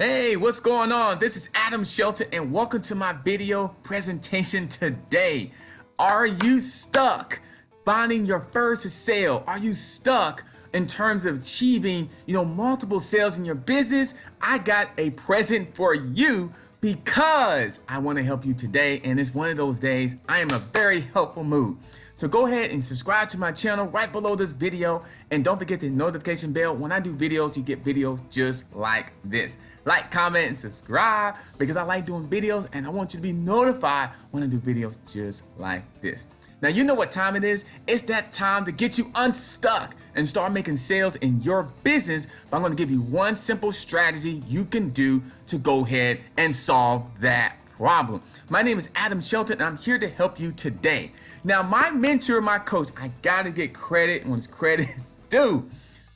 Hey, what's going on? This is Shelton and welcome to my video presentation today. Are you stuck finding your first sale? Are you stuck in terms of achieving, multiple sales in your business? I got a present for you because I want to help you today, and it's one of those days I am in a very helpful mood. So go ahead and subscribe to my channel right below this video, and don't forget the notification bell. When I do videos, you get videos just like this. Like, comment, and subscribe because I like doing videos and I want you to be notified when I do videos just like this. Now, you know what time it is? It's that time to get you unstuck and start making sales in your business. But I'm going to give you one simple strategy you can do to go ahead and solve that problem. My name is Shelton and I'm here to help you today. Now, my mentor, my coach, I got to get credit when credit's due.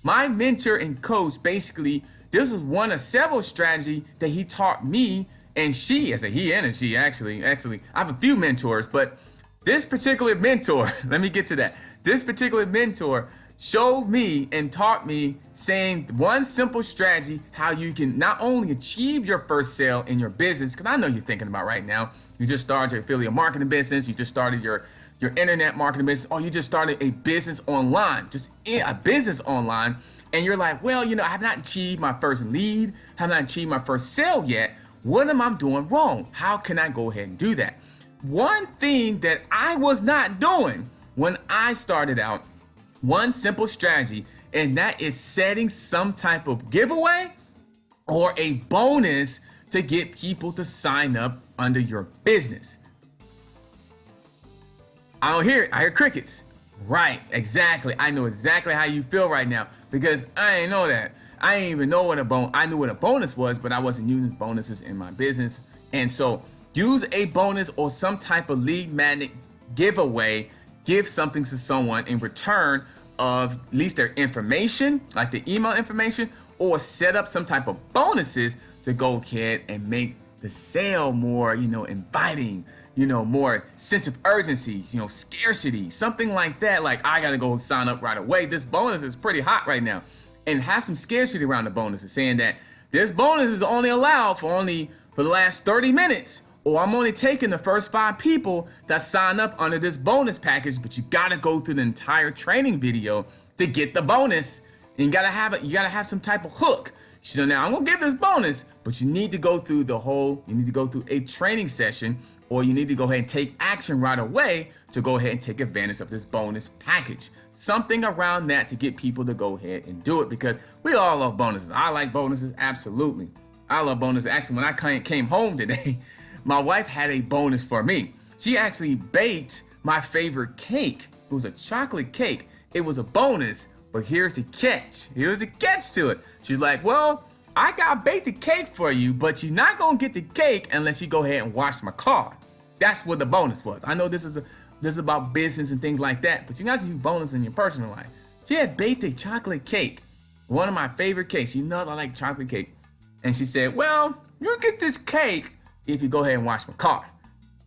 My mentor and coach, basically, this is one of several strategies that he taught me, and she, as a he and a she, actually, I have a few mentors, but this particular mentor, let me get to that. This particular mentor showed me and taught me saying one simple strategy how you can not only achieve your first sale in your business, because I know you're thinking about right now, you just started your affiliate marketing business, you just started your internet marketing business, or you just started a business online, and you're like, well, I have not achieved my first lead, have not achieved my first sale yet. What am I doing wrong? How can I go ahead and do that? One thing that I was not doing when I started out, one simple strategy, and that is setting some type of giveaway or a bonus to get people to sign up under your business. I hear crickets. Right, exactly. I know exactly how you feel right now because I ain't know that. I didn't even know what I knew what a bonus was, but I wasn't using bonuses in my business. And so use a bonus or some type of lead magnet giveaway. Give something to someone in return of at least their information, like the email information, or set up some type of bonuses to go ahead and make the sale more, inviting, more sense of urgency, scarcity, something like that. Like, I gotta go sign up right away. This bonus is pretty hot right now. And have some scarcity around the bonuses, saying that this bonus is only allowed for the last 30 minutes. Or I'm only taking the first 5 people that sign up under this bonus package, but you gotta go through the entire training video to get the bonus. And you gotta have some type of hook. So now I'm gonna give this bonus, but you need to go through a training session, or you need to go ahead and take action right away to go ahead and take advantage of this bonus package. Something around that to get people to go ahead and do it, because we all love bonuses. I like bonuses, absolutely. I love bonuses. Actually, when I came home today, my wife had a bonus for me. She actually baked my favorite cake. It was a chocolate cake. It was a bonus, but here's the catch. Here's a catch to it. She's like, well, I got baked the cake for you, but you're not gonna get the cake unless you go ahead and wash my car. That's what the bonus was. I know this is about business and things like that, but you guys use bonus in your personal life. She had baked a chocolate cake, one of my favorite cakes. You know I like chocolate cake. And she said, well, you get this cake if you go ahead and wash my car.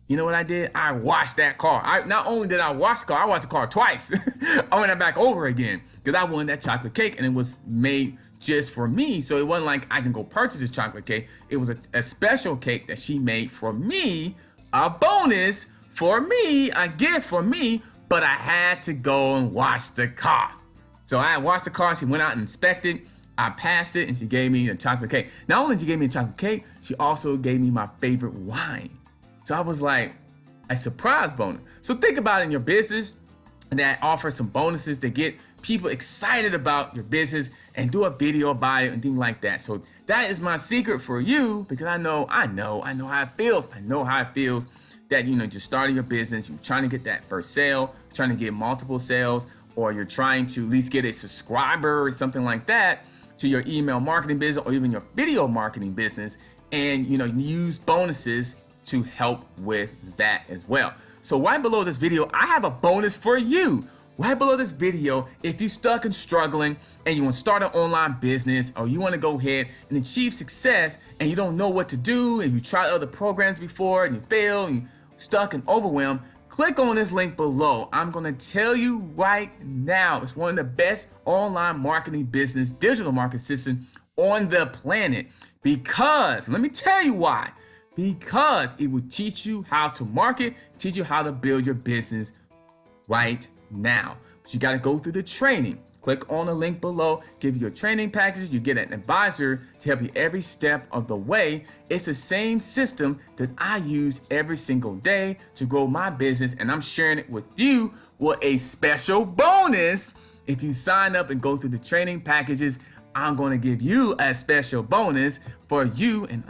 You know what I did? I washed that car. Not only did I wash the car, I washed the car twice. I went back over again because I wanted that chocolate cake, and it was made just for me. So it wasn't like I can go purchase a chocolate cake. It was a special cake that she made for me, a bonus for me, a gift for me, but I had to go and wash the car. So I washed the car. She went out and inspected. I passed it, and she gave me a chocolate cake. Not only did she give me a chocolate cake, she also gave me my favorite wine. So I was like, a surprise bonus. So think about it in your business that offers some bonuses to get people excited about your business and do a video about it and things like that. So that is my secret for you, because I know how it feels. I know how it feels that, just starting your business, you're trying to get that first sale, trying to get multiple sales, or you're trying to at least get a subscriber or something like that to your email marketing business or even your video marketing business, and use bonuses to help with that as well. So right below this video, I have a bonus for you. Right below this video, if you're stuck and struggling and you want to start an online business, or you want to go ahead and achieve success and you don't know what to do, and you tried other programs before and you fail and you're stuck and overwhelmed, click on this link below. I'm going to tell you right now, it's one of the best online marketing business digital marketing system on the planet. Because, let me tell you why. Because it will teach you how to market, teach you how to build your business right now. But you got to go through the training. Click on the link below, give you your training packages. You get an advisor to help you every step of the way. It's the same system that I use every single day to grow my business, and I'm sharing it with you with a special bonus. If you sign up and go through the training packages, I'm going to give you a special bonus for you. And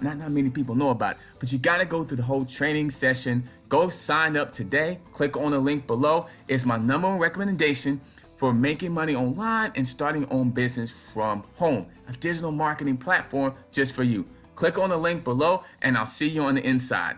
not many people know about it, but you got to go through the whole training session. Go sign up today. Click on the link below. It's my number one recommendation for making money online and starting your own business from home. A digital marketing platform just for you. Click on the link below, and I'll see you on the inside.